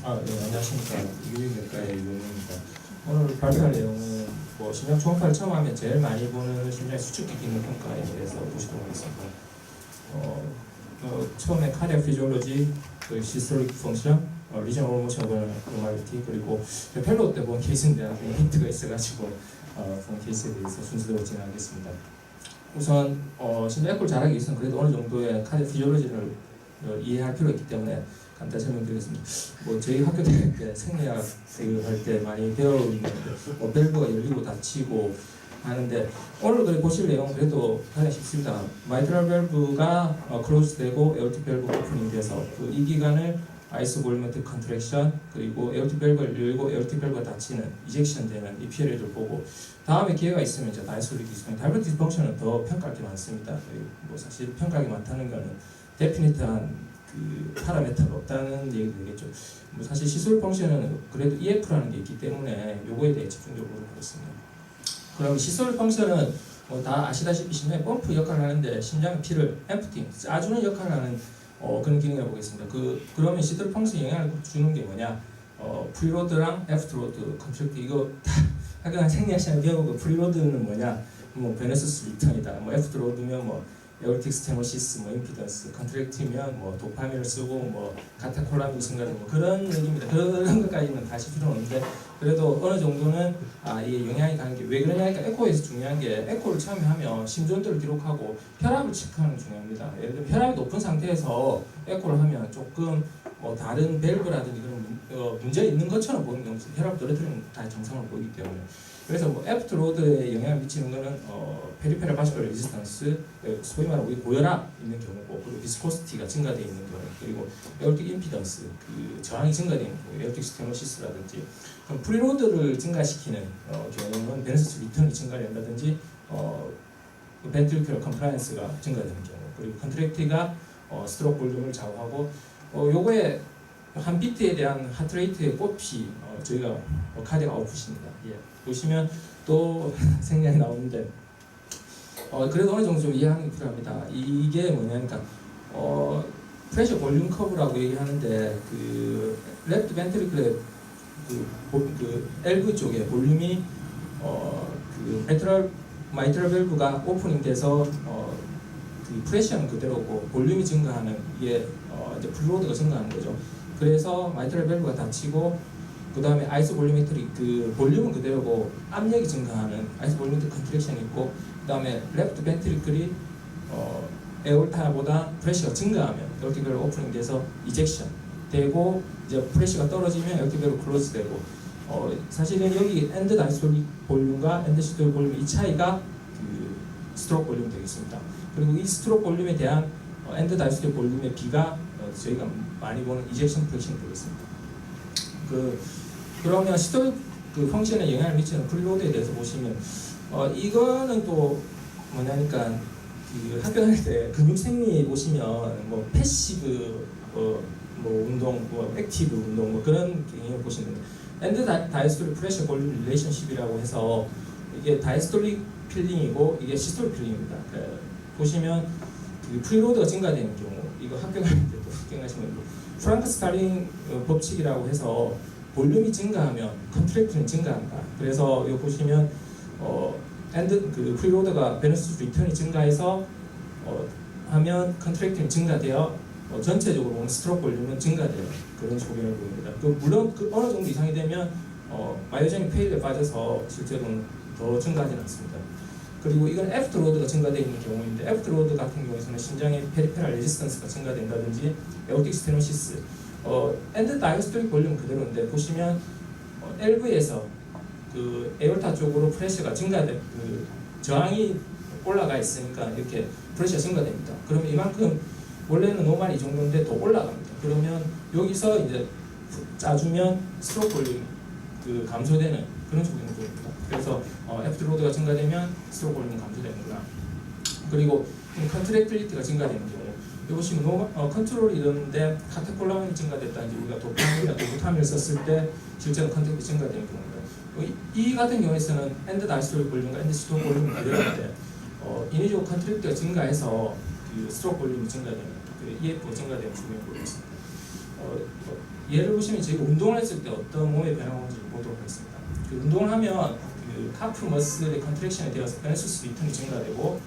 네, 안녕하십니까. 유익외과의 유용입니다. 오늘 발표할 내용은 심장 초음파를 처음 하면 제일 많이 보는 심장의 수축기 기능 평가에 대해서 보시도록 하겠습니다. 처음에 카디악 피지올로지, 시스톨릭 펑션, 리저널 모션 노멀리티, 그리고 펠로우 때 본 케이스인데 힌트가 있어가지고 본 케이스에 대해서 순서대로 진행하겠습니다. 우선 심장 에코를 잘하기 위해서는 그래도 어느 정도의 카디악 피지올로지를 이해할 필요가 있기 때문에 간단히 설명드리겠습니다. 저희 학교 다닐 때 생리학 할 때 많이 배우는데 밸브가 열리고 닫히고 하는데 오늘 그래 보실 내용은 그래도 가장 쉽습니다. 마이트럴 밸브가 클로즈되고 에어틱 밸브 오프닝돼서 이 기간을 아이소볼리메트릭 컨트랙션 그리고 에어틱 밸브를 열고 에어틱 밸브가 닫히는 이젝션 되는 이 피리어드를 보고 다음에 기회가 있으면 이제 다이스톨릭 디스펑션, 다이버티스 펑션은 더 평가할 게 많습니다. 사실 평가할 게 많다는 거는 데피니트한 파라메터가 없다는 얘기도 되겠죠. 사실 시술 펑션은 그래도 EF라는 게 있기 때문에 요거에 대해 집중적으로 하겠습니다. 그럼 시술 펑션은 다 아시다시피 심장에 펌프 역할을 하는데 심장의 피를 앰프팅, 짜주는 역할을 하는 그런 기능이라고 보겠습니다. 그러면 시술 펑션에 영향을 주는 게 뭐냐? 프리로드랑 애프터로드 컨트랙트 이거 학교나 생리학 시간에 배우고 프리로드는 뭐냐? 베네서스 리턴이다. 애프터로드면 에어틱 스테노시스, 임피던스, 컨트랙트면 도파민을 쓰고 카테콜라민 증가되고 그런 얘기입니다. 그런 것까지는 다시 필요는 없는데 그래도 어느 정도는 이게 영향이 가는 게 왜 그러냐니까 에코에서 중요한 게 에코를 처음에 하면 심전도를 기록하고 혈압을 체크하는 게 중요합니다. 예를 들면 혈압이 높은 상태에서 에코를 하면 조금 다른 밸브라든지 그런 문제가 있는 것처럼 보이는 경우도 혈압 떨어뜨리면 다 정상으로 보이기 때문에 그래서 애프터로드에 영향을 미치는 거는 페리페럴 바스큘러 레지스턴스, 소위 말하는 우리 고혈압 있는 경우고 그리고 비스코시티가 증가되어 있는 경우 그리고 에어틱 임피던스 저항이 증가되어 있는 경우 에어틱 스테노시스라든지 그럼 프리로드를 증가시키는 경우는 베네서스 리턴이 증가된다든지 벤트리큘러 컴플라이언스가 증가되는 경우 그리고 컨트랙티가 스트로크 볼륨을 좌우하고 요거에 한 비트에 대한 하트레이트의 곱이 저희가 카디악 아웃풋입니다. 보시면 또 생략이 나오는데 그래도 어느 정도 좀 이해하는 게 필요합니다. 이게 뭐냐니까 프레셔 볼륨 커브라고 얘기하는데 레프트 벤트리클의 LV 쪽에 볼륨이 마이트럴 밸브가 오프닝돼서 프레셔는 그대로고 볼륨이 증가하는 이게 이제 프리로드가 증가하는 거죠. 그래서 마이트럴 밸브가 닫히고 그 다음에 아이소볼리메트릭 볼륨은 그대로고 압력이 증가하는 아이소볼리메트릭 컨트랙션이 있고 그 다음에 레프트 벤트리클이 에올타보다 프레셔가 증가하면 에어틱 밸브 오프닝 돼서 이젝션 되고 이제 프레셔가 떨어지면 에어틱 밸브 클로즈 되고 사실은 여기 엔드 다이스톨릭 볼륨과 엔드 시스톨릭 볼륨 이 차이가 스트로크 볼륨이 되겠습니다. 그리고 이 스트로크 볼륨에 대한 엔드 다이스톨릭 볼륨의 비가 저희가 많이 보는 이젝션 프레션이 되겠습니다. 그러면 시톨 펑션에 영향을 미치는 프리로드에 대해서 보시면 이거는 또 뭐냐니까 학교 다닐 때 근육생리 보시면 패시브 운동, 액티브 운동 그런 경향을 보시면 엔드 다이스톨릭 프레셔 볼륨 릴레이션십이라고 해서 이게 다이스톨릭 필링이고 이게 시스톨릭 필링입니다. 보시면 프리로드가 증가되는 경우 이거 학교 다닐 때도 기억나시면 프랑크 스타링 법칙이라고 해서 볼륨이 증가하면 컨트랙트는 증가한다. 그래서 이거 보시면 프리로드가 베너스 리턴이 증가해서 하면 컨트랙트는 증가되어 전체적으로 보면 스트로크 볼륨은 증가돼요. 그런 소견을 보입니다. 물론 어느 정도 이상이 되면 마이오제닉 페일에 빠져서 실제로는 더 증가하지는 않습니다. 그리고 이건 애프터로드가 증가되어 있는 경우인데 애프터로드 같은 경우에는 심장의 페리페럴 레지스턴스가 증가된다든지 에오틱 스테노시스 엔드 다이스톨릭 볼륨 그대로인데 보시면 LV에서 에올타 쪽으로 프레셔가 증가돼 저항이 올라가 있으니까 이렇게 프레셔가 증가됩니다. 그러면 이만큼 원래는 노멀 이 정도인데 더 올라갑니다. 그러면 여기서 이제 짜주면 스트로크 볼륨 감소되는 그런 소견을 보입니다. 그래서 애프터로드가 증가되면 스트로크 볼륨이 감소되는구나. 그리고 컨트랙틸리티가 증가되는 경우 여기 보시면 컨트롤이 이러는데 카테콜라민이 증가됐다든지 우리가 도파민이나 도부타민을 썼을 때 실제로 컨트랙이 증가되는 경우입니다. 이 같은 경우에서는 엔드 다이스톨릭 볼륨과 엔드 시스톨릭 볼륨이 그대로인데 인위적으로 컨트랙트가 증가해서 스트로크 볼륨이 증가되는 EF가 증가되는 소견을 보였습니다. 예를 보시면 저희가 운동을 했을 때 어떤 몸의 변화가 오는지 보도록 하겠습니다. 그 운동을 하면 그 카프 머슬의 컨트랙션에 되어서 페네수스 리턴이 증가되고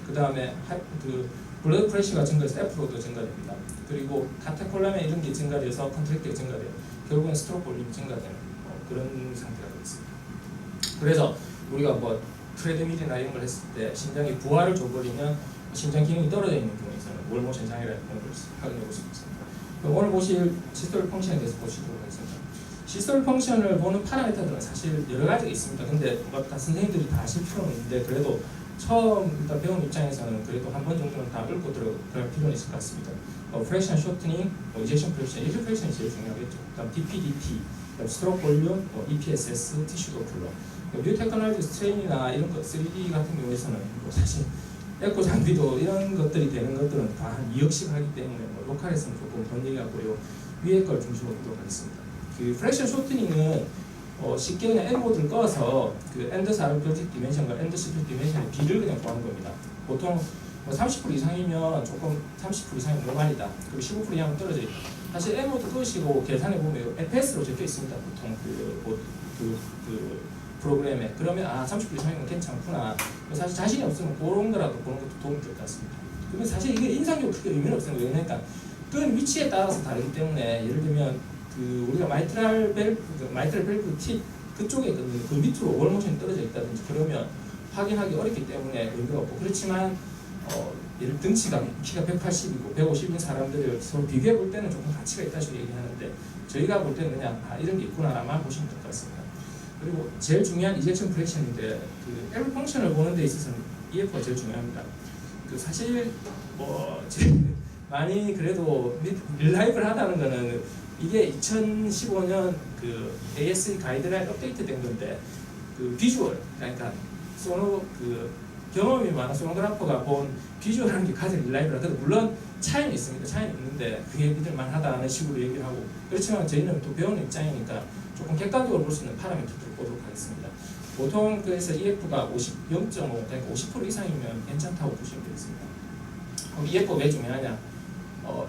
그 다음에 그 블러드 프레셔가 증가해서 F로도 증가됩니다. 그리고 카테콜라멘 이런 게 증가돼서 컨트랙트가 증가돼요. 결국은 스트로크 볼륨이 증가되는 그런 상태가 되겠습니다. 그래서 우리가 뭐 트레드밀이나 이런 걸 했을 때 심장이 부하를 줘버리면 심장 기능이 떨어져 있는 경우에서는 월모션 장애라는 걸 확인해 볼 수 있습니다. 오늘 보실 시스톨 펑션에 대해서 보시도록 하겠습니다. 시스톨 펑션을 보는 파라미터들은 사실 여러 가지가 있습니다. 근데 뭐 다 선생님들이 다 아실 필요는 없는데 그래도 처음 일단 배운 입장에서는 그래도 한 번 정도는 다 읽고 들어갈 필요는 있을 것 같습니다. 프랙션 쇼트닝, 이젝션 프랙션, 이젝션 프랙션이 제일 중요하겠죠. 그다음 DPDT, 스트로크 볼륨, EPSS, 티슈 도플러. 뉴 테크놀로지 스트레인이나 이런 거 3D 같은 경우에서는 뭐 사실 에코 장비도 이런 것들이 되는 것들은 다 한 2억씩 하기 때문에 뭐 로컬에서는 조금 번 얘기하고요. 위에 걸 중심으로 보도록 하겠습니다. 그 프랙션 쇼트닝은 쉽게 그냥 N모드를 꺼서 그 엔더스 아르표틱 디멘션과 엔더스 디멘션의 비를 그냥 구하는 겁니다. 보통 뭐 30% 이상이면 조금 30% 이상이면 노말이다. 그리고 15% 이상은 떨어져 있다. 사실 N모드 끄시고 계산해 보면 FS로 적혀 있습니다. 보통 그 프로그램에. 그러면 30% 이상이면 괜찮구나. 사실 자신이 없으면 그런 거라도 보는 것도 도움이 될 것 같습니다. 그러면 사실 이게 인상적으로 크게 의미는 없어요. 왜냐니까 끈 위치에 따라서 다르기 때문에 예를 들면 그 우리가 마이트랄 밸브 팁 그쪽에 그 밑으로 월모션이 떨어져 있다든지 그러면 확인하기 어렵기 때문에 의미가 없고 그렇지만 예를 등치가 키가 180이고 150인 사람들을 서로 비교해 볼 때는 조금 가치가 있다고 얘기하는데 저희가 볼 때는 그냥 이런 게 있구나만 보시면 될 것 같습니다. 그리고 제일 중요한 이젝션 프랙션인데 그 L 펑션을 보는 데 있어서는 EF가 제일 중요합니다. 그 사실 뭐 많이 그래도 릴라이브를 하다는 거는 이게 2015년 그 ASE 가이드라인 업데이트된 건데 그 비주얼 그러니까 경험이 많은 소노그래퍼가 본 비주얼하는 게 가장 릴라이브하다. 물론 차이는 있습니다. 차이는 있는데 그게 믿을만 하다는 식으로 얘기를 하고 그렇지만 저희는 또 배우는 입장이니까 조금 객관적으로 볼 수 있는 파라미터들을 보도록 하겠습니다. 보통 그래서 EF가 0.5 그러니까 50% 이상이면 괜찮다고 보시면 되겠습니다. 그럼 EF가 왜 중요하냐?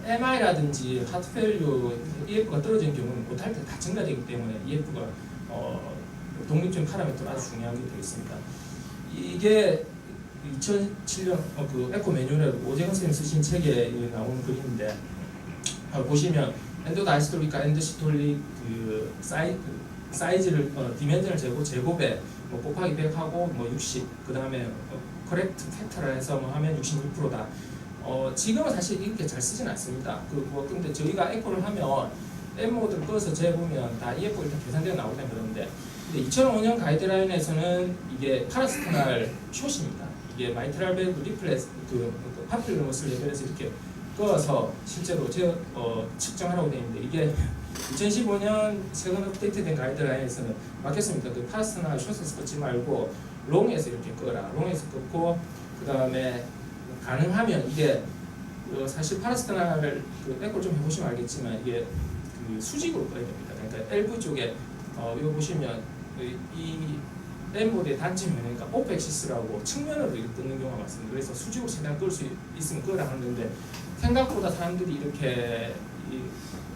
MI라든지 하트밸류 EF가 떨어지는 경우는 못할 때 다 증가되기 때문에 EF가 독립적인 파라미터가 아주 중요하게 되겠습니다. 이게 2007년 그 에코 매뉴얼 오재근 선생님 쓰신 책에 나오는 그림인데 보시면 엔도다이스톨릭과 엔도시톨릭 그 사이즈를 디멘전을 제곱에 뭐 곱하기 100하고 뭐 60, 그 다음에 커렉트 팩터를 해서 뭐 하면 66%다. 지금은 사실 이렇게 잘 쓰진 않습니다. 근데 저희가 에코를 하면 M 모드를 꺼서 재보면 다 EF가 일단 계산되어 나오긴 그러는데 근데 2005년 가이드라인에서는 이게 파라스타날 숏입니다. 이게 마이트랄 밸브 리플레스 그 파필러 머슬 레벨에서 이렇게 꺼서 실제로 측정하라고 되어 있는데 이게 2015년 최근 업데이트된 가이드라인에서는 막혔습니다. 그 파라스타날 숏에서 꺼지 말고 롱에서 이렇게 꺼라. 롱에서 꺼고 그 다음에 가능하면 이게 사실 파라스타날을 그 에코를 좀 해보시면 알겠지만 이게 그 수직으로 꺼야 됩니다. 그러니까 LV 쪽에 이거 보시면 이 M모드의 단점이 뭐냐니까 오펙시스라고 측면으로 이렇게 뜯는 경우가 많습니다. 그래서 수직으로 최대한 끌 수 있으면 끄라 하는데 생각보다 사람들이 이렇게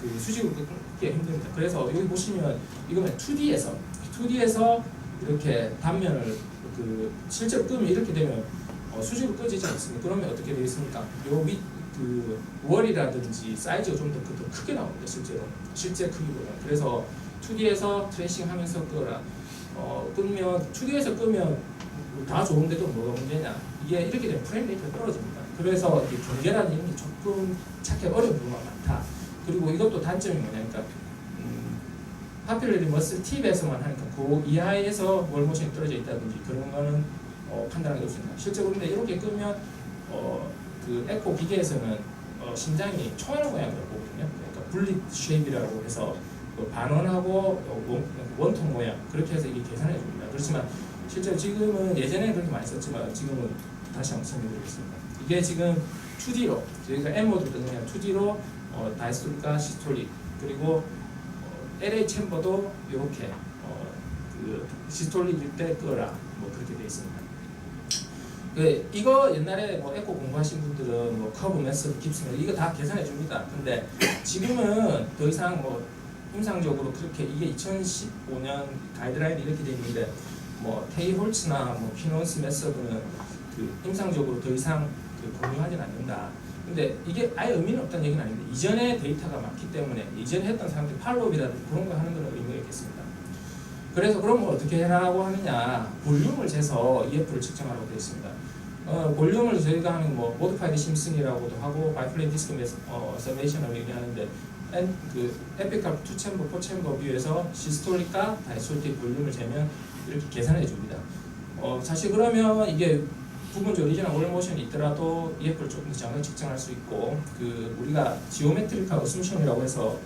그 수직으로 끄기 힘듭니다. 그래서 여기 보시면 이거는 2D에서 이렇게 단면을 그 실제로 끄면 이렇게 되면 수직으로 꺼지지 않습니다. 그러면 어떻게 되겠습니까? 요 밑 그 월이라든지 사이즈가 좀 더 크게 나옵니다. 실제 크기보다. 그래서 2D에서 트레이싱 하면서 끄라. 끄면 2D에서 끄면 다 좋은데도 뭐가 문제냐? 이게 이렇게 되면 프레임 레이트가 떨어집니다. 그래서 이 경계라는 이런 게 조금 찾기 어려운 경우가 많다. 그리고 이것도 단점이 뭐냐니까 파필러리 머슬 팁에서만 하니까 그 이하에서 월모션이 떨어져 있다든지 그런 거는 판단하기 어렵습니다. 실제로 근데 이렇게 끄면 그 에코 기계에서는 심장이 총알 모양으로 보거든요. 그러니까 분립 쉐입이라고 해서 반원하고 원통 모양 그렇게 해서 이게 계산해 줍니다. 그렇지만 실제로 지금은 예전에는 그렇게 많이 썼지만 지금은 다시 한번 설명드리겠습니다. 이게 지금 2D로 저희가 M 모드를 뜨면 2D로 다이스톨릭과 시스톨릭 그리고 LA 챔버도 이렇게 그 시스톨릭일 때 끄라 뭐 그렇게 되어 있습니다. 이거 옛날에 뭐 에코 공부하신 분들은 뭐 커브 메서드 깁스 이거 다 계산해 줍니다. 근데 지금은 더 이상 뭐 임상적으로 그렇게 이게 2015년 가이드라인이 이렇게 돼 있는데 뭐 테이 홀츠나 뭐 피노스 메서드는 그 임상적으로 더 이상 그 공유하지는 않는다. 근데 이게 아예 의미는 없다는 얘기는 아닌데 이전에 데이터가 많기 때문에 이전에 했던 사람들이 팔로우비라든지 그런 거 하는 건 의미가 있겠습니다. 그래서 그럼 뭐 어떻게 해라고 하느냐, 볼륨을 재서 EF를 측정하라고 되어 있습니다. 볼륨을 저희가 하는 뭐 모디파이드 심슨이라고도 하고 바이플레인 디스크 서메이션을 얘기하는데 그 에피칼 2챔버, 4챔버 뷰에서 시스톨릭과 다이솔틱 볼륨을 재면 이렇게 계산해 줍니다. 사실 그러면 이게 부분적으로 리지널 올모션이 있더라도 EF를 조금 더 정확히 측정할 수 있고, 그 우리가 지오메트리컬 어쌔션이라고 해서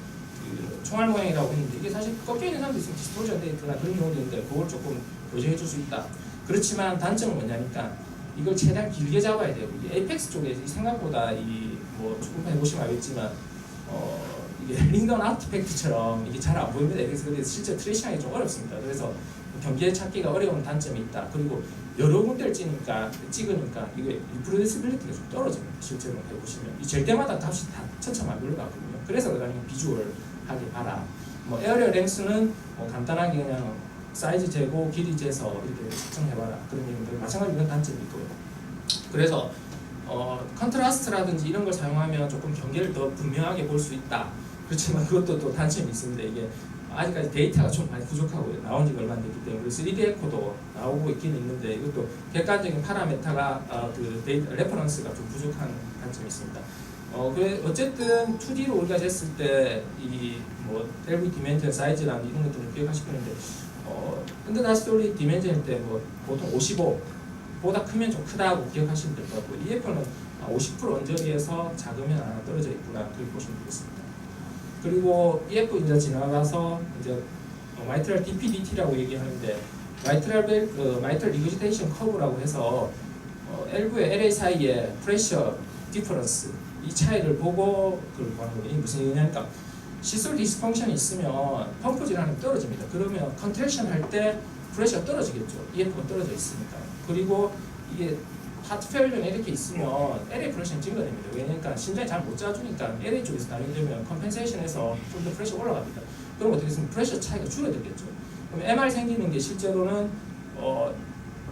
그 총알 모양이라고 했는데 이게 사실 꺾여 있는 사람도 있으면 디스토전 데이터나 그런 경우도 있는데 그걸 조금 보정해 줄 수 있다. 그렇지만 단점은 뭐냐니까 이걸 최대한 길게 잡아야 돼요. 이게 에이펙스 쪽에 생각보다 이 뭐 축구판에 보시면 알겠지만 이게 링건 아티팩트처럼 이게 잘 안 보입니다. 그래서 실제 트레이싱하기 좀 어렵습니다. 그래서 경계에 찾기가 어려운 단점이 있다. 그리고 여러 군데를 찍으니까 이게 리프로듀시빌리티가 좀 떨어집니다. 실제로 해보시면 이 잴 때마다 값이 다 천차만별로 나거든요. 그래서 그다음에 비주얼 하게 봐라. 뭐 에어리어 랭스는 뭐 간단하게 그냥 사이즈 재고 길이 재서 이렇게 측정해봐라. 그런 얘기인데 마찬가지로 이런 단점이 있고요. 그래서 컨트라스트라든지 이런 걸 사용하면 조금 경계를 더 분명하게 볼 수 있다. 그렇지만 그것도 또 단점이 있습니다. 이게 아직까지 데이터가 좀 많이 부족하고요. 나온 지가 얼마 안 됐기 때문에 3D 에코도 나오고 있긴 있는데 이것도 객관적인 파라메타가 그 데이터 레퍼런스가 좀 부족한 단점이 있습니다. 어쨌든 2D로 우리가 쟀을 때 이 뭐 LV 디멘전 사이즈라는 이런 것들을 기억하시는데 근데 다시 돌리 디멘전일 때 뭐 보통 55보다 크면 좀 크다고 기억하시면 될 것 같고 EF는 50% 언저리에서 작으면 하나 떨어져 있구나 그렇게 보시면 되겠습니다. 그리고 EF 이제 지나가서 이제 마이트럴 DPDT라고 얘기하는데 마이트럴 리그지테이션 커브라고 해서 L부의 LA 사이의 프레셔 디퍼런스 이 차이를 보고 그걸 보는 거예요. 이게 무슨 얘기냐니까 시솔 디스펑션이 있으면 펌프 질환이 떨어집니다. 그러면 컨트랙션 할 때 프레셔가 떨어지겠죠. EF가 떨어져 있으니까. 그리고 이게 하트 페일러는 이렇게 있으면 LA 프레셔는 증가됩니다. 왜냐니까 심장이 잘 못 짜주니까 LA 쪽에서 나중에 되면 컴펜세이션에서 좀 더 프레셔 올라갑니다. 그럼 어떻게 됐으면 프레셔 차이가 줄어들겠죠. 그럼 MR 생기는 게 실제로는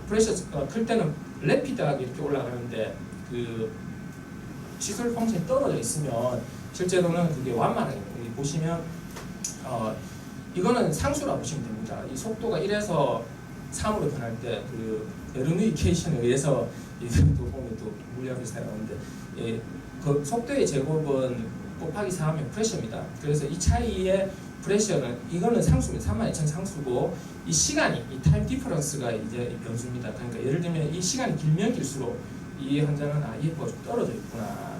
프레셔 클 때는 래피드하게 이렇게 올라가는데 그 시솔 펑션이 떨어져 있으면 실제로는 그게 완만하게 여기 보시면 이거는 상수라고 보시면 됩니다. 이 속도가 1에서 3으로 변할 때 그 베르누이케이션에 의해서 또 보면 또 물리학에서 나오는데 그 속도의 제곱은 곱하기 4하면 프레셔입니다. 그래서 이 차이의 프레셔는 이거는 상수입니다. 32,000 상수고 이 시간이 이 타임 디퍼런스가 이제 변수입니다. 그러니까 예를 들면 이 시간이 길면 길수록 이 환자는 EF가 좀 떨어져 있구나.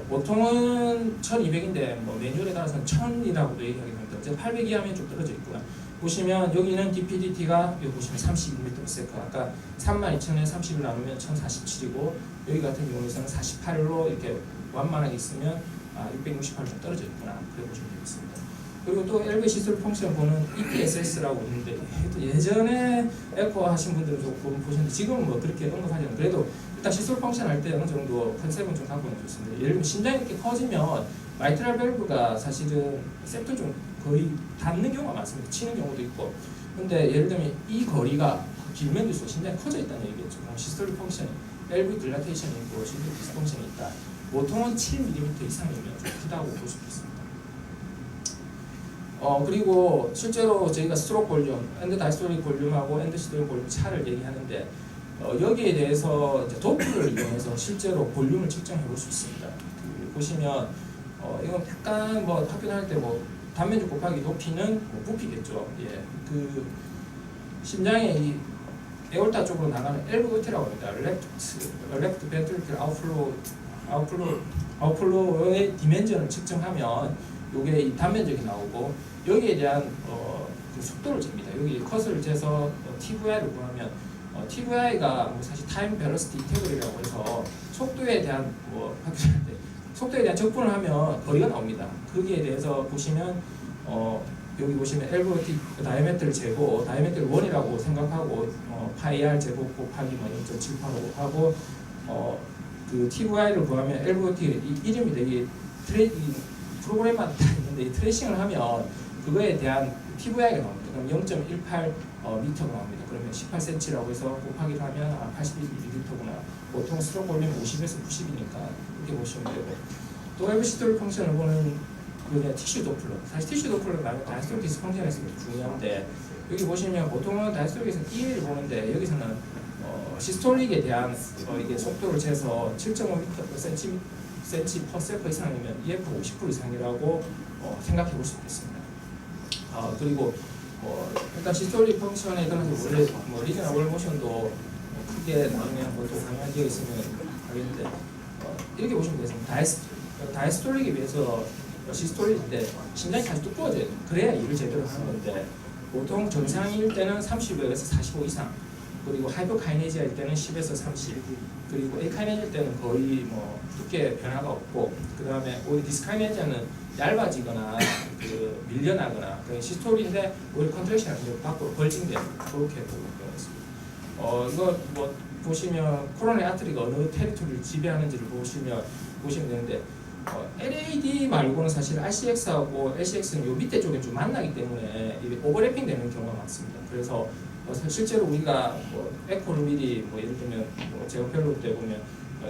보통은 1200인데 뭐 매뉴얼에 따라서는 1000이라고도 얘기하게 됩니다. 이제 800 이하면 좀 떨어져 있구나. 보시면 여기는 DPDT가 여기 보시면 32mm/s 아까 32,000에 30을 나누면 1047이고 여기 같은 경우에서는 48로 이렇게 완만하게 있으면 668로 좀 떨어져 있구나. 그래 보시면 되겠습니다. 그리고 또 LV 시술 펑션 보는 EPSS라고 있는데 예전에 에코 하신 분들은 조금 보셨는데 지금은 뭐 그렇게 언급하지 않아요. 그래도 일단 시술 펑션 할 때 어느 정도 컨셉은 좀 갖고 있는 좋습니다. 예를 들면 심장이 이렇게 커지면 마이트랄 밸브가 사실은 septum 좀 거의 닿는 경우가 많습니다. 치는 경우도 있고. 근데 예를 들면 이 거리가 길면 길수록 심장이 커져 있다는 얘기겠죠. 그럼 시스톨 펑션이 LV 딜라테이션이 있고 시스톨 디스펑션이 있다. 보통은 7mm 이상이면 좀 크다고 볼 수 있습니다. 그리고 실제로 저희가 스트로크 볼륨, 엔드 다이스톨릭 볼륨하고 엔드 시스톨릭 볼륨 차를 얘기하는데 여기에 대해서 이제 도프를 이용해서 실제로 볼륨을 측정해 볼 수 있습니다. 보시면 이건 약간 뭐 학교 다닐 때 뭐 단면적 곱하기 높이는 뭐 부피겠죠. 예, 그 심장의 이 에올타 쪽으로 나가는 LVOT라고 합니다. 레프트 벤트리클 아웃플로우의 디멘전을 측정하면 요게 이 단면적이 나오고 여기에 대한 그 속도를 잽니다. 여기 컷을 재서 TVI를 구하면 TVI가 뭐 사실 타임 벨로시티 인테그럴이라고 해서 속도에 대한 뭐 속도에 대한 적분을 하면 거리가 나옵니다. 거기에 대해서 보시면 여기 보시면 LVOT 다이아메트를 재고 다이아메트를 1이라고 생각하고 파이 R 제곱 곱하기 0.785 하고 그 TVI를 구하면 LVOT 1입니다. 이게 프로그램마다 다 있는데 이 트레이싱을 하면 그거에 대한 PVI가 나옵니다. 그럼 0.18 미터가 나옵니다. 그러면 18cm라고 해서 곱하기를 하면 81ml구나. 보통 스트로크 볼륨 50에서 90이니까 이렇게 보시면 되고, 또 웨브 시스톨릭 펑션을 보는 그냥 티슈 도플러. 사실 티슈 도플러 말고 다이스톨릭 디스펑션에서 중요한데, 여기 보시면 보통은 다이스톨릭에서 EL을 보는데 여기서는 시스톨릭에 대한 이게 속도를 재서 7.5cm per second 이상이면 EF 50% 이상이라고 생각해 볼 수 있겠습니다. 그리고 일단 시스톨릭 펑션에 관해서 원래 리저널 월 모션도 크게 나중에 한번 또 강의한 적이 있으면 알겠는데, 이렇게 보시면 되겠습니다. 다이스톨릭에 비해서 시스톨릭인데 심장이 사실 두꺼워져야 돼요. 그래야 일을 제대로 하는 건데, 보통 정상일 때는 35에서 45 이상, 그리고 하이퍼카이네지아일 때는 10에서 30, 그리고 에카이네지아일 때는 거의 두께 변화가 없고, 그 다음에 오히려 디스카이네지아는 얇아지거나 밀려나거나, 시스톨인데 오히려 컨트랙션 아니면 밖으로 벌징되는 그렇게 보고 있습니다. 이거 보시면 코로나리 아트리가 어느 테리토리를 지배하는지를 보시면 되는데, LAD 말고는 사실 RCX하고 LCX는 요 밑에 쪽에 좀 만나기 때문에 오버래핑 되는 경우가 많습니다. 그래서 실제로 우리가 에코를 미리 예를 들면 제가 펠로우 때 보면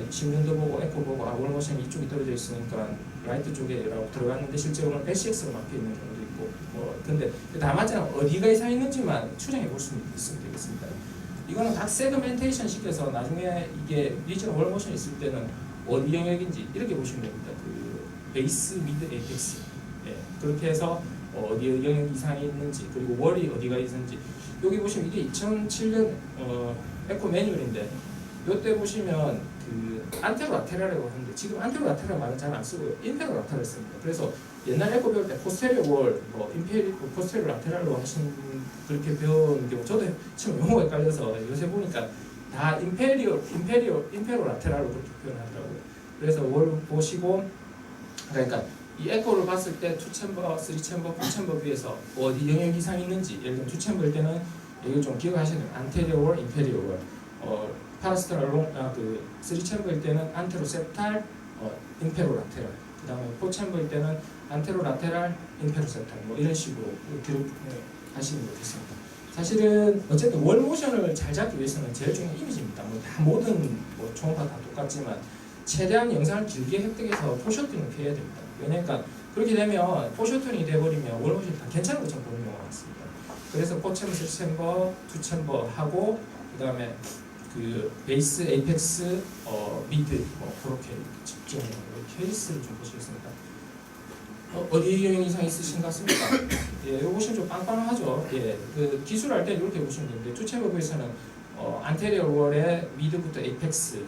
신문도 보고 에코 보고 월모션이 이쪽이 떨어져 있으니까 라이트 쪽에라고 들어갔는데 실제로는 LCX가 막혀 있는 경우도 있고, 근데 다 맞지만 어디가 이상 있는지만 추정해 볼 수 있으면 되겠습니다. 이거는 각 세그멘테이션 시켜서 나중에 이게 리저널 월모션이 있을 때는 어디 영역인지 이렇게 보시면 됩니다. 베이스, 미드, 에이펙스, 그렇게 해서 어디 영역 이상이 있는지, 그리고 월이 어디가 있는지. 여기 보시면 이게 2007년 에코 매뉴얼인데, 이때 보시면 안테로라테랄이라고 하는데, 지금 안테로라테랄 말은 잘 안 쓰고요, 인페로라테랄을 씁니다. 그래서 옛날 에코 배울 때 포스테리어 월, 포스테리어 라테랄로 하시는 그렇게 배우는 경우, 저도 지금 용어가 헷갈려서 요새 보니까 다 인페로 라테랄로 그렇게 표현하더라고요. 그래서 월 보시고, 그러니까 이 에코를 봤을 때 2챔버, 3챔버, 4챔버 비해서 어디 영역 이상이 있는지, 예를 들면 2챔버일 때는 이거 좀 기억하셔야 돼요. 안테리어 월, 인페리어 월. 파라스트랄 3챔버일 때는 안테로셉탈, 인페로라테랄. 그 다음에 4챔버일 때는 안테로라테랄, 인페로셉탈. 이런 식으로 기록하시면 좋겠습니다. 사실은 어쨌든 월 모션을 잘 잡기 위해서는 제일 중요한 이미지입니다. 다 모든 초음파 다 똑같지만 최대한 영상을 길게 획득해서 포셔팅을 피해야 됩니다. 왜냐니까 그렇게 되면 포셔팅이 돼버리면 월 모션이 다 괜찮은 것처럼 보이는 경우가 많습니다. 그래서 4챔버, 3챔버, 2챔버 하고, 그 다음에 베이스, 에이펙스, 미드 그렇게 집중해요. 케이스를 좀 보시겠습니다. 어디 영역 이상 있으신 것 같습니까? 이거 보시면 좀 빵빵하죠. 기술할 때 이렇게 보시면 되는데, 2챔버에서는 안테리어 월의 미드부터 에이펙스,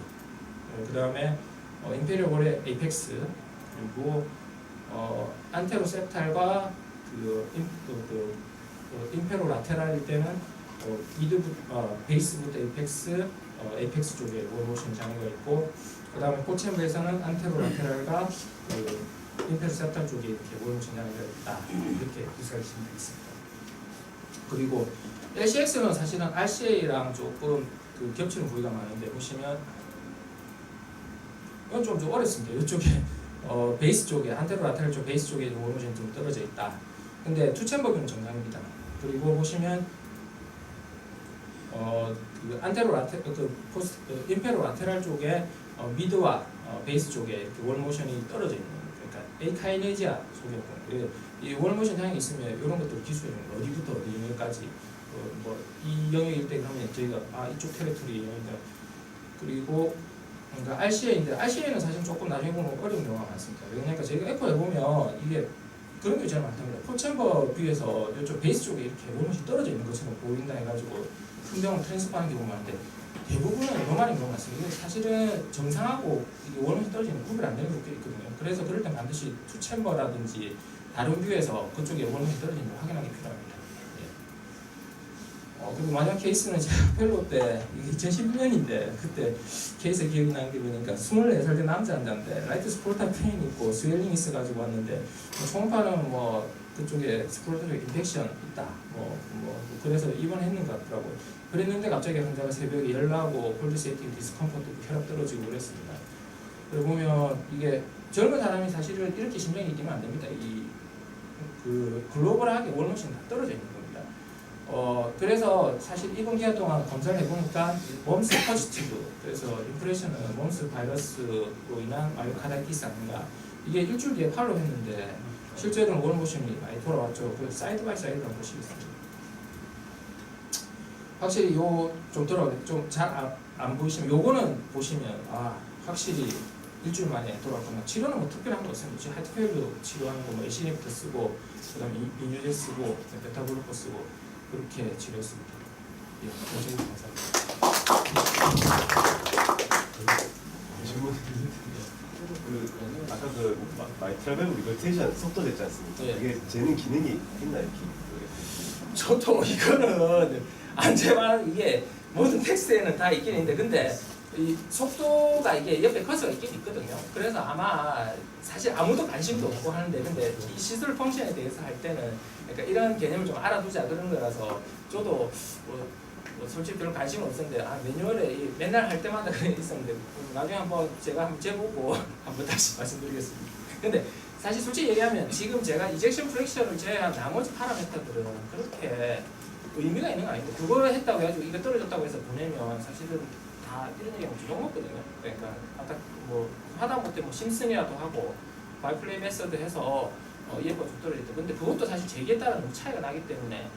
그 다음에 인페리어 월의 에이펙스, 그리고 안테로셉탈과 인페로 라테랄일 때는 베이스부터 에이펙스 쪽에 월모션 장애가 있고, 그 다음에 4챔버에서는 안테로 라테랄과 인페로셉탈 쪽에 이렇게 월모션 장애가 있다, 이렇게 구사하시면 되겠습니다. 그리고 LCX는 사실은 RCA랑 조금 겹치는 부위가 많은데, 보시면 이건 좀 어렵습니다. 이쪽에 베이스 쪽에 안테로 라테랄 쪽 베이스 쪽에 월모션이 좀 떨어져 있다. 근데 2챔버는 정상입니다. 그리고 보시면 안테로 인페로 라테랄 쪽에 미드와 베이스 쪽에 이렇게 월모션이 떨어져 있는, 그러니까 에이카이네지아 속이었고, 이 월모션 장애가 있으면 이런 것들 기술이 어디부터 어디 영역까지 이 영역일 때 그러면 저희가 이쪽 테리토리 영역이다. 그리고 그러니까 RCA인데, RCA는 사실 조금 나중에 보면 어려운 경우가 많습니다. 왜냐니까 저희가 에코에 보면 이게 그런 게 제일 많답니다. 4챔버 비해서 이쪽 베이스 쪽에 이렇게 월모션이 떨어져 있는 것처럼 보인다 해가지고 흥정을 트랜스퍼하는 경우가 많은데, 대부분은 노말인 경우가 많습니다. 이게 사실은 정상하고 이게 월모션 떨어지는 구별 안 되는 것도 있거든요. 그래서 그럴 때 반드시 2챔버라든지 다른 뷰에서 그쪽에 월모션 떨어지는 걸 확인하기 필요합니다. 그리고 마지막 케이스는 제가 펠로우 때 2011년인데, 그때 케이스 기억이 나는 게 보니까 24살 된 남자 환자인데 라이트 스포르타 페인 있고 스웰링 있어가지고 왔는데, 초음파는 그쪽에 스포르타 인펙션 있다, 그래서 입원했는 것 같더라고요. 그랬는데 갑자기 환자가 새벽에 열나고 콜드세이팅 디스컴포트, 혈압 떨어지고 그랬습니다. 그리고 보면 이게 젊은 사람이 사실은 이렇게 심정이 뛰면 안 됩니다. 그 글로벌하게 월모션 다 떨어져 있는 겁니다. 그래서 사실 이번 기간 동안 검사를 해보니까 멈스 포지티브, 그래서 인프레션은 멈스 바이러스로 인한 마이오카다이티스 아닌가, 이게 일주일 뒤에 팔로우 했는데 실제로는 월모션이 많이 돌아왔죠. 그 사이드 바이 사이드 한번 보시겠습니다. 확실히 좀 잘 안 보이시면 요거는 보시면 확실히 일주일 만에 돌아왔구나. 치료는 뭐 특별한 거 없습니다. 지금 하트페일도 치료하는 거 뭐 에시니부터 쓰고 그다음에 이뉴제 쓰고 베타블로커 쓰고 그렇게 치료했습니다. 예, 감사합니다. 질문 아까 그 마이트랄 밸브 리버테이션 속도 됐지 않습니까? 예. 그게 재는 기능이 있나요? 저도 이거는 안 재만 이게 모든 텍스트에는 다 있긴 있는데 근데 이 속도가 이게 옆에 커서가 있긴 있거든요. 그래서 아마 사실 아무도 관심도 없고 하는데 근데 이 시술 펑션에 대해서 할 때는 그러니까 이런 개념을 좀 알아두자 그런 거라서 저도 뭐 솔직히 별로 관심 없었는데 매뉴얼에 맨날 할 때마다 그런 게 있었는데 나중에 한번 제가 한번 재보고 한번 다시 말씀드리겠습니다. 근데 사실 솔직히 얘기하면 지금 제가 이젝션 프랙션을 제외한 나머지 파라메터들은 그렇게 의미가 있는 거 아닌데 그거를 했다고 해가지고 이거 떨어졌다고 해서 보내면 사실은 다 이런 얘기하면 주종 먹거든요. 그러니까 아까 뭐 하다못해 뭐 심슨이라도 하고 바이플레이 메서드 해서 EF가 좀 떨어졌다. 근데 그것도 사실 제기에 따라 너무 차이가 나기 때문에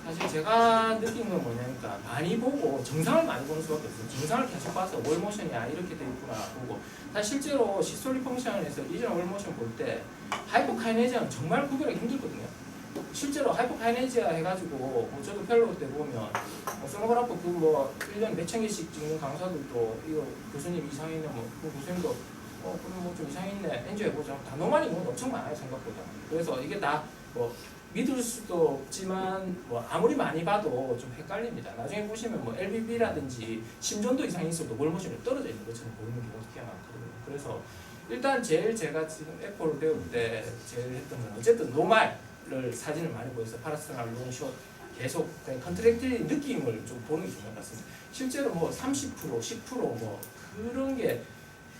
사실 제가 느낀 건 뭐냐니까 많이 보고 정상을 많이 보는 수밖에 없어요. 정상을 계속 봐서 월모션이야 이렇게 돼 있구나 보고 사실 실제로 시스톨릭 펑션에서 이전 월모션 볼 때 하이퍼카이네지아는 정말 구별하기 힘들거든요. 실제로 하이퍼카이네지아 해가지고 뭐 저도 펠로우 때 보면 소노그래프 뭐 1년에 몇천 개씩 찍는 강사들도 이거 교수님 이상했네 그 교수님도 그럼 뭐 좀 이상했네 엔조 해보자 단어만이 뭐 엄청 많아요 생각보다. 그래서 이게 다 뭐 믿을 수도 없지만 뭐 아무리 많이 봐도 좀 헷갈립니다. 나중에 보시면 뭐 LBB라든지 심전도 이상이 있어도 월모션이 떨어져 있는 것처럼 보이는 경우가 꽤 많거든요. 그래서 일단 제일 제가 지금 에코를 배울 때 제일 했던 건 어쨌든 노말을 사진을 많이 보여서 파라스탈 롱숏 계속 컨트랙트 느낌을 좀 보는 게 중요한 것 같습니다. 실제로 뭐 30%, 10% 뭐 그런 게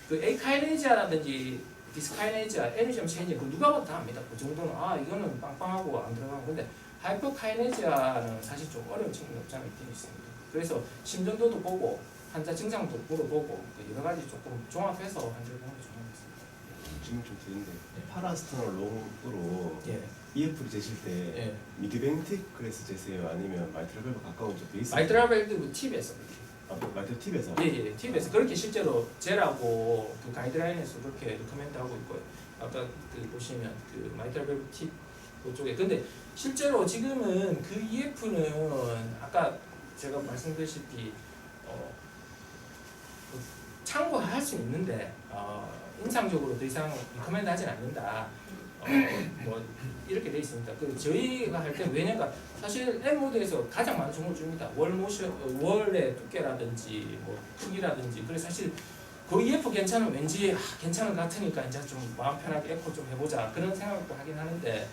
그 에이카이네지아라든지 디스카이네지아, 에너지엄 체인지 그 누가 봐도 다 압니다. 그 정도는 이거는 빵빵하고 안 들어가고 근데 하이퍼카이네지아는 사실 좀 어려운 측면이 없잖아 있긴 있습니다. 그래서 심전도도 보고 환자 증상도 물어보고 여러 가지 조금 종합해서 환자를 보는 게 좋은 것 같습니다. 질문 좀 드는데 파라스타널 롱으로 예. EF를 재실 때 예. 미드뱅틱 그래서 재세요? 아니면 마이트랄 밸브 가까운 쪽 베이스? 마이트랄 밸브 팁에서 마이트랄 팁에서? 예, 팁에서 그렇게 실제로 제라고 그 가이드라인에서 그렇게 리커멘드하고 있고요. 아까 그 보시면 그 마이트랄 밸브 팁 그쪽에 근데 실제로 지금은 그 EF는 아까 제가 말씀드렸다시피 참고할 수 있는데 인상적으로 더 이상 리커멘드 하진 않는다. 뭐 이렇게 돼 있습니다. 그 저희가 할 때 왜냐면 사실 M 모드에서 가장 많은 정보를 줍니다. 월의 두께라든지 뭐 크기라든지. 그래서 사실 그 EF 괜찮으면 왠지 괜찮은 것 같으니까 이제 좀 마음 편하게 에코 좀 해보자 그런 생각도 하긴 하는데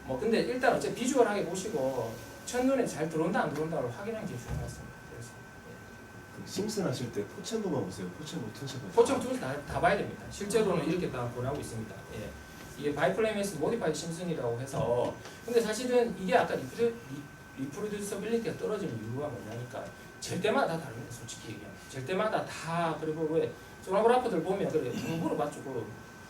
뭐 근데 일단 어째 비주얼하게 보시고 첫눈에 잘 들어온다 안 들어온다를 확인하는 게 중요한 것 같습니다. 그래서 심슨 하실 때 포챔버만 보세요. 포챔버, 튼챔버. 포점 투 다 봐야 됩니다. 실제로는 이렇게 다 권하고 있습니다. 예. 이게 바이플레이메스 모디파이 심슨이라고 해서 근데 사실은 이게 아까 리프로듀서빌리티가 떨어지는 이유가 뭐냐니까 잴 때마다 다 다릅니다. 솔직히 얘기하면 잴 때마다 다 그리고 왜 소노그래퍼들 보면 그래 물어봤죠.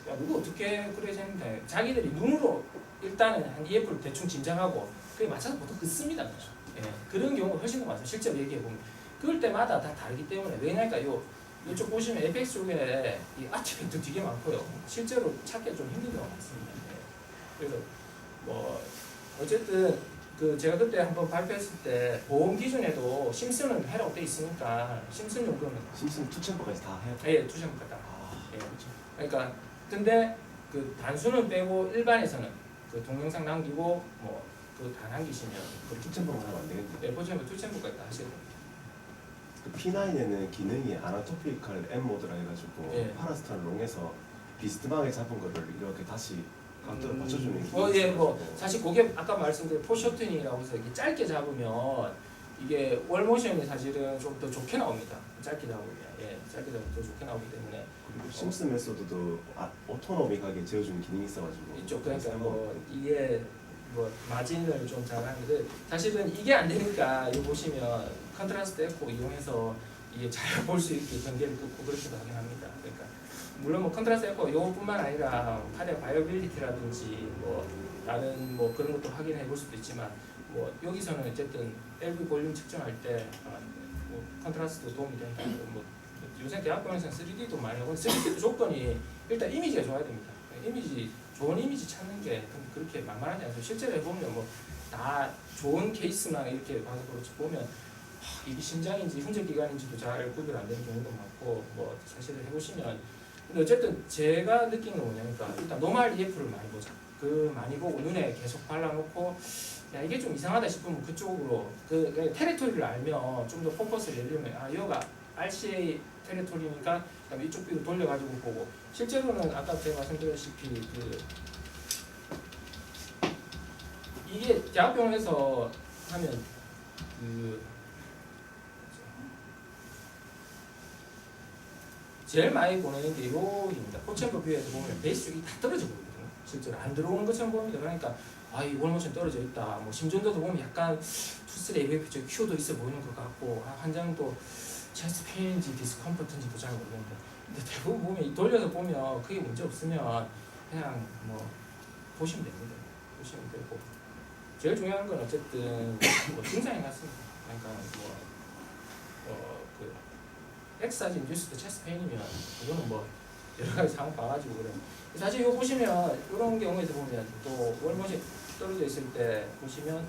야 누구 어떻게 그래 했는데 자기들이 눈으로 일단은 한 EF를 대충 짐작하고 그게 맞춰서 보통 긋습니다. 예. 그런 경우가 훨씬 더 많아요. 실제로 얘기해 보면 그럴 때마다 다 다르기 때문에 왜냐니까 이쪽 보시면 에이펙스 쪽에 이 아티팩트 되게 많고요. 실제로 찾기가 좀 힘든 경우가 많습니다. 네. 그래서 뭐 어쨌든 그 제가 그때 한번 발표했을 때 보험 기준에도 심슨은 해라고 돼 있으니까 심슨 정도는 심슨 투챔버까지 다 해요? 예, 투샷부터 다. 예, 그렇죠. 그러니까 근데 그 단수는 빼고 일반에서는 그 동영상 남기고 뭐 그 다 남기시면 그 투챔버만 하면 안 되겠네. 예, 포함해서 투챔버까지 다 하셔야 됩니다. 그 P9에는 기능이 아나토피컬 M 모드라 해가지고 예. 파라스탈 롱에서 비스듬하게 잡은 거를 이렇게 다시 각도를 맞춰주는 게 예, 뭐 사실 그게 아까 말씀드린 포셔튼이라고 해서 이렇게 짧게 잡으면 이게 월모션이 사실은 좀 더 좋게 나옵니다. 짧게 잡으면 짧게 잡으면 더 좋게 나오기 때문에 그리고 심스 메소드도 오토노믹하게 지어주는 기능이 있어가지고 이쪽 그러니까 뭐 이게 뭐 마진을 좀 잘하는데 사실은 이게 안 되니까 이거 보시면 컨트라스트 에코 이용해서 이게 잘 볼 수 있게 경계를 긋고 그렇게도 하긴 합니다. 그러니까 물론 뭐 컨트라스트 에코 이것뿐만 아니라 카드 바이어빌리티라든지 뭐 다른 뭐 그런 것도 확인해 볼 수도 있지만 뭐 여기서는 어쨌든 LV 볼륨 측정할 때 뭐 컨트라스트도 도움이 된다. 뭐 요새 대학병원에서는 3D도 많이 하고 3D도 조건이 일단 이미지가 좋아야 됩니다. 이미지 좋은 이미지 찾는 게 그렇게 만만하지 않아요. 실제로 해보면 뭐 다 좋은 케이스만 이렇게 봐서 그렇지 보면 이게 심장인지 훈제기관인지도 잘 구별 안 되는 경우도 많고 뭐 사실 해보시면 근데 어쨌든 제가 느낀 건 뭐냐니까 일단 노멀 EF를 많이 보자. 그 많이 보고 눈에 계속 발라놓고 야 이게 좀 이상하다 싶으면 그쪽으로 그 테리토리를 알면 좀 더 포커스를 내리면 아 여기가 RCA 테리토리니까 그다음에 이쪽 뷰를 돌려가지고 보고 실제로는 아까 제가 말씀드렸다시피 이게 대학병원에서 하면 제일 많이 보내는 게 이거입니다. 포챔버 뷰에서 보면 베이스 쪽이 다 떨어져 보이거든요. 실제로 안 들어오는 것처럼 보입니다. 그러니까 이 월모션 떨어져 있다. 뭐 심전도도 보면 약간 투스레 AVF 쪽 Q도 있어 보이는 것 같고 환장도 체스트 페인인지 디스컴포트인지도 잘 모르겠는데 근데 대부분 보면 이 돌려서 보면 크게 문제 없으면 그냥 뭐 보시면 됩니다. 보시면 되고 제일 중요한 건 어쨌든 뭐 증상이 같습니다. 그러니까 그 엑사지 인듀스드 체스트 페인이면 그거는 뭐 여러 가지 상황 봐가지고 그래. 사실 이거 보시면 이런 경우에서 보면 또 월모션 떨어져 있을 때 보시면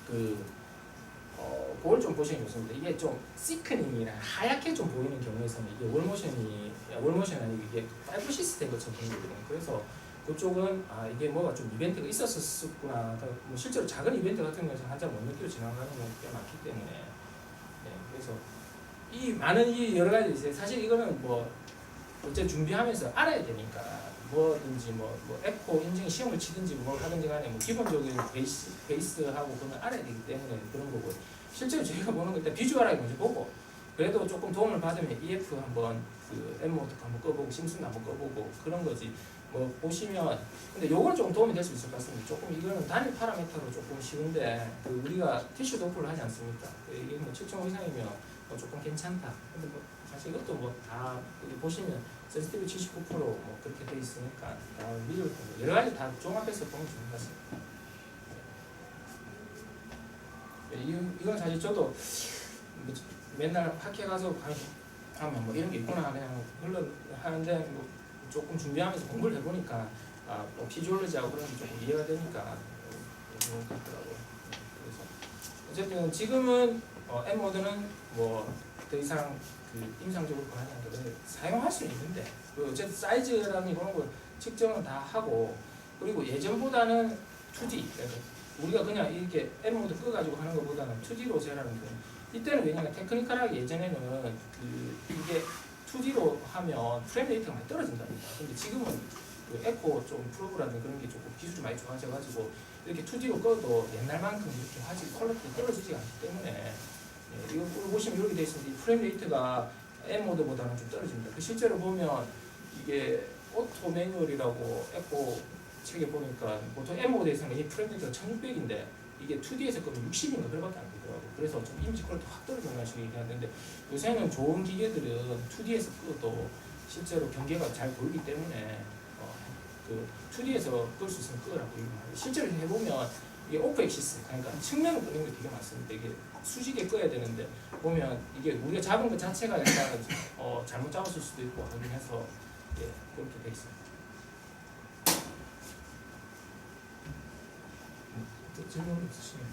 그걸 좀 보시면 좋습니다. 이게 좀 시크닝이나 하얗게 좀 보이는 경우에서는 이게 월모션이 아니고 이게 파이브시스 된 것처럼 보이거든요. 그래서 그쪽은 이게 뭐가 좀 이벤트가 있었었구나. 뭐 실제로 작은 이벤트 같은 경우에서 한참 못 느끼고 지나가는 경우가 꽤 많기 때문에 그래서 이 많은 이 여러 가지 있어요. 사실 이거는 뭐 어째 준비하면서 알아야 되니까 뭐든지 뭐 에코 인증 시험을 치든지 뭘 하든지 간에 뭐 기본적인 베이스하고 그건 알아야 되기 때문에 그런 거고 실제로 저희가 보는 거 일단 비주얼하게 먼저 보고 그래도 조금 도움을 받으면 EF 한번 M모드 한번 꺼보고 심슨 한번 꺼보고 그런 거지 뭐 보시면 근데 요거는 조금 도움이 될 수 있을 것 같습니다. 조금 이거는 단일 파라미터로 조금 쉬운데 우리가 티슈 도프를 하지 않습니까? 이게 뭐 7.5 이상이면 뭐 조금 괜찮다. 근데 뭐 사실 이것도 뭐 다 보시면 센시티브 79% 뭐 그렇게 돼 있으니까 미들 여러 가지 다 종합해서 보면 좋은 것 같습니다. 이건 사실 저도 뭐 맨날 학회 가서 하면 뭐 이런 게 있구나 그냥 흘러 하는데 뭐 조금 준비하면서 공부를 해보니까 뭐 피지올로지하고 그런 게 조금 이해가 되니까 좋은 것 같더라고요. 그래서 어쨌든 지금은 M 모드는 뭐 더 이상 임상적으로 권한이 안 되는데 사용할 수는 있는데 어쨌든 사이즈라는 그런 걸 측정은 다 하고 그리고 예전보다는 2D 우리가 그냥 이렇게 M 모드 꺼가지고 하는 것보다는 2D로 제라는 거 이때는 왜냐면 테크니컬하게 예전에는 이게 2D로 하면 프레임 레이트가 많이 떨어진답니다. 근데 지금은 에코 좀 프로그라든 그런 게 조금 기술이 많이 좋아져가지고 이렇게 2D로 꺼도 옛날만큼 이렇게 화질 퀄리티 떨어지지 않기 때문에 이거 보시면 이렇게 되어 있습니다. 이 프레임 레이트가 M 모드보다는 좀 떨어집니다. 실제로 보면 이게 오토 매뉴얼이라고 에코 책에 보니까 보통 M 모드에서는 이 프레임 레이트가 1600인데 이게 2D에서 끄면 60인가 그렇게밖에 안 되더라고요. 그래서 좀 이미지 퀄리티 확 떨어진다는 식으로 얘기하는데 요새는 좋은 기계들은 2D에서 끄도 실제로 경계가 잘 보이기 때문에 2D에서 끌 수 있으면 끄라고 얘기합니다. 실제로 해보면 이게 오프 엑시스 그러니까 측면을 끄는 게 되게 많습니다. 이게 수직에 꺼야 되는데 보면 이게 우리가 잡은 것 자체가 약간 잘못 잡았을 수도 있고 하긴 해서 그렇게 돼 있습니다. 질문 없으시면